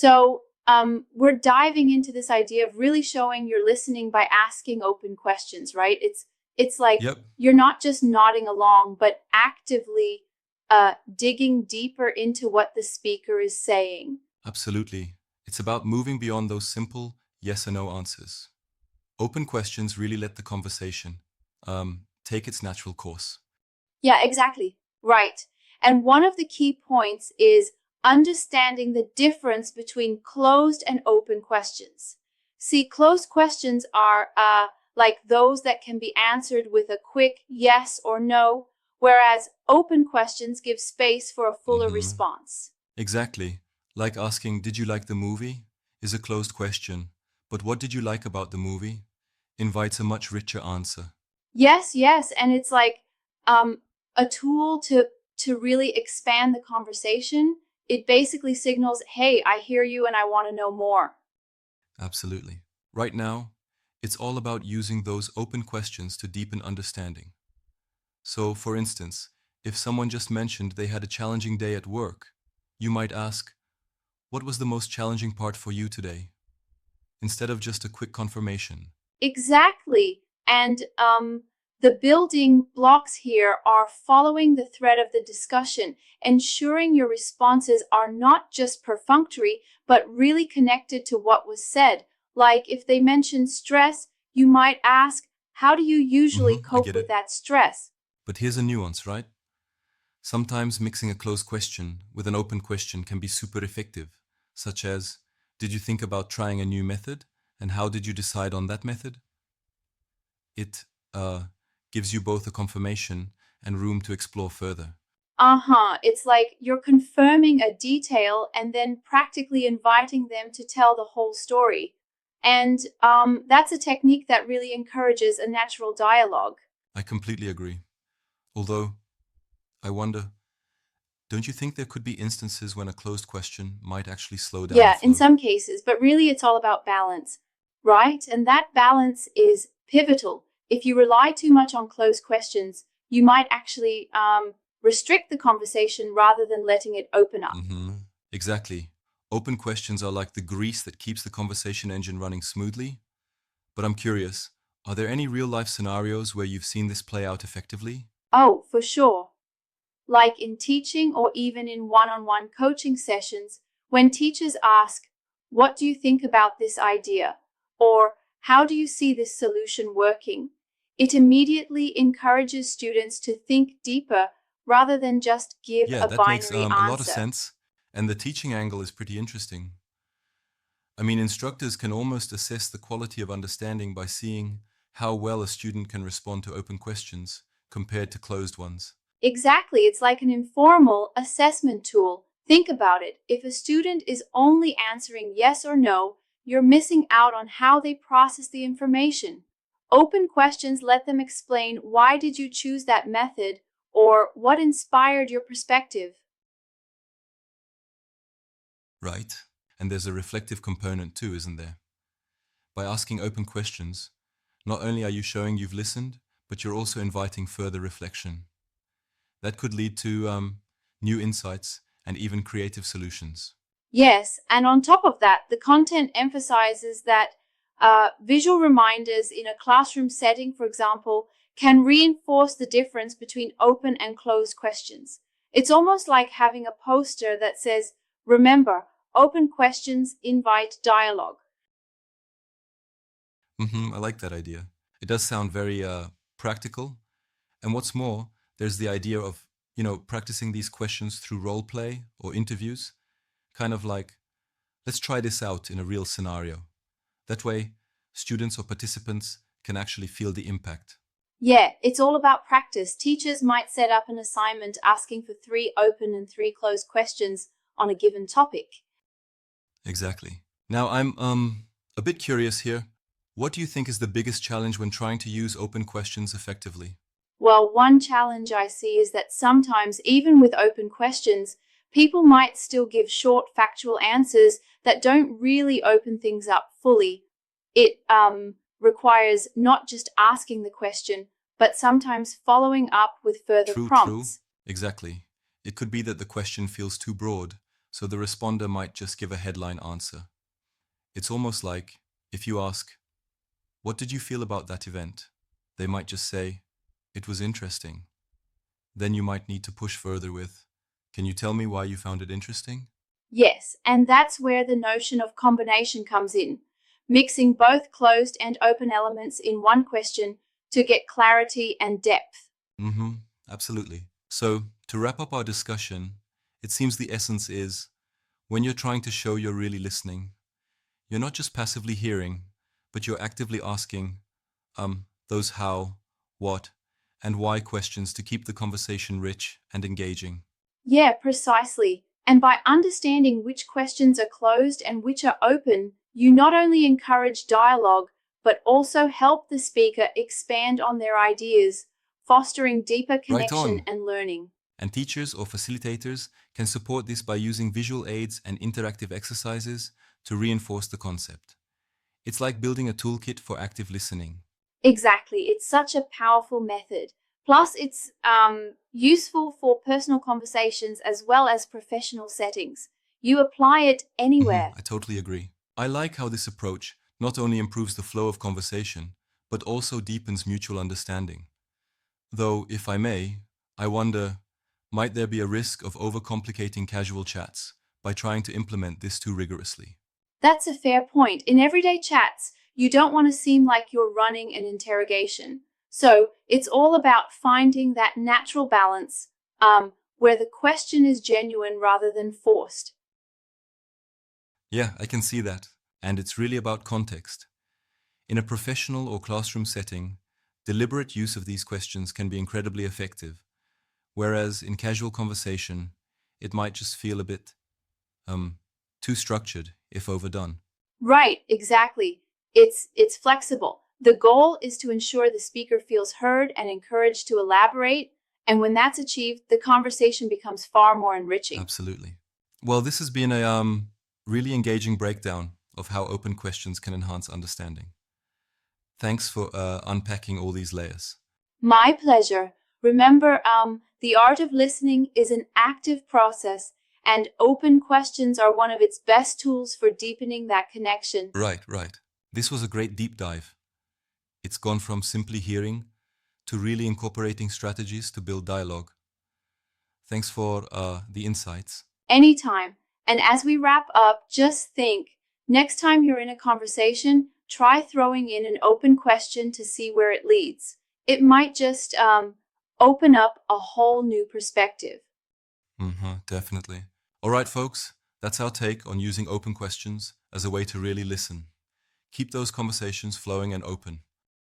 So, we're diving into this idea of really showing you're listening by asking open questions, right? It's like Yep, you're not just nodding along, but actively digging deeper into what the speaker is saying. absolutely. It's about moving beyond those simple yes or no answers. Open questions really let the conversation take its natural course. Yeah, exactly. Right. And one of the key points is understanding the difference between closed and open questions. See, closed questions are like those that can be answered with a quick yes or no, whereas open questions give space for a fuller Hmm. response. Exactly. Like asking, "Did you like the movie?" is a closed question. But what did you like about the movie? Invites a much richer answer. Yes, yes, and it's like um, a tool to really expand the conversation. It basically signals, "Hey, I hear you and I want to know more." Absolutely. Right now, it's all about using those open questions to deepen understanding. So, for instance, if someone just mentioned they had a challenging day at work, you might ask, "What was the most challenging part for you today?" Instead of just a quick confirmation. Exactly. And the building blocks here are following the thread of the discussion, ensuring your responses are not just perfunctory, but really connected to what was said. Like if they mention stress, you might ask, how do you usually I cope get with it. that stress? But here's a nuance, right? Sometimes mixing a closed question with an open question can be super effective, such as, "Did you think about trying a new method? And how did you decide on that method?" It gives you both a confirmation and room to explore further. Uh-huh. It's like you're confirming a detail and then practically inviting them to tell the whole story. And that's a technique that really encourages a natural dialogue. I completely agree. Although, I wonder, don't you think there could be instances when a closed question might actually slow down the Yeah, in flow? some cases, but really it's all about balance, right? And that balance is pivotal. If you rely too much on closed questions, you might actually restrict the conversation rather than letting it open up. Hmm. Exactly. Open questions are like the grease that keeps the conversation engine running smoothly. But I'm curious, are there any real life scenarios where you've seen this play out effectively? Oh, for sure. Like in teaching or even in one on one coaching sessions, when teachers ask, what do you think about this idea? Or how do you see this solution working? It immediately encourages students to think deeper rather than just give Yeah, a that makes binary a lot of answer. sense. And the teaching angle is pretty interesting. I mean, instructors can almost assess the quality of understanding by seeing how well a student can respond to open questions compared to closed ones. Exactly, it's like an informal assessment tool. Think about it. If a student is only answering yes or no, you're missing out on how they process the information. Open questions let them explain why did you choose that method or what inspired your perspective. Right? And there's a reflective component too, isn't there? By asking open questions, not only are you showing you've listened, but you're also inviting further reflection. That could lead to new insights and even creative solutions. Yes, and on top of that, the content emphasizes that visual reminders in a classroom setting, for example, can reinforce the difference between open and closed questions. It's almost like having a poster that says, remember, open questions invite dialogue. I like that idea. It does sound very practical. And what's more, there's the idea of, practicing these questions through role play or interviews, kind of like, let's try this out in a real scenario. That way, students or participants can actually feel the impact. Yeah, it's all about practice. Teachers might set up an assignment asking for three open and three closed questions on a given topic. Exactly. Now, I'm a bit curious here. What do you think is the biggest challenge when trying to use open questions effectively? Well, one challenge I see is that sometimes, even with open questions, people might still give short factual answers that don't really open things up fully. It requires not just asking the question, but sometimes following up with further True, true. prompts. Exactly. It could be that the question feels too broad, so the responder might just give a headline answer. It's almost like if you ask, "What did you feel about that event?" They might just say, "It was interesting." Then you might need to push further with, "Can you tell me why you found it interesting?" Yes, and that's where the notion of combination comes in, mixing both closed and open elements in one question to get clarity and depth. Mm-hmm, absolutely. So, to wrap up our discussion, it seems the essence is when you're trying to show you're really listening, you're not just passively hearing, but you're actively asking those how, what, and why questions to keep the conversation rich and engaging. Yeah, precisely. And by understanding which questions are closed and which are open, you not only encourage dialogue, but also help the speaker expand on their ideas, fostering deeper Right connection on. and learning. And teachers or facilitators can support this by using visual aids and interactive exercises to reinforce the concept. It's like building a toolkit for active listening. Exactly. It's such a powerful method. Plus, it's useful for personal conversations as well as professional settings. You apply it anywhere. I totally agree. I like how this approach not only improves the flow of conversation, but also deepens mutual understanding. Though, if I may, I wonder, might there be a risk of overcomplicating casual chats by trying to implement this too rigorously? That's a fair point. In everyday chats, you don't want to seem like you're running an interrogation. So it's all about finding that natural balance where the question is genuine rather than forced. Yeah, I can see that. And it's really about context. In a professional or classroom setting, deliberate use of these questions can be incredibly effective, whereas in casual conversation, it might just feel a bit um, too structured if overdone. Right, exactly. It's flexible. The goal is to ensure the speaker feels heard and encouraged to elaborate, and when that's achieved, the conversation becomes far more enriching. Absolutely. Well, this has been a really engaging breakdown of how open questions can enhance understanding. Thanks for unpacking all these layers. My pleasure. Remember, the art of listening is an active process, and open questions are one of its best tools for deepening that connection. Right, right. This was a great deep dive. It's gone from simply hearing to really incorporating strategies to build dialogue. Thanks for the insights. Anytime. And as we wrap up, just think next time you're in a conversation, try throwing in an open question to see where it leads. It might just open up a whole new perspective. Definitely. All right, folks, that's our take on using open questions as a way to really listen. Keep those conversations flowing and open.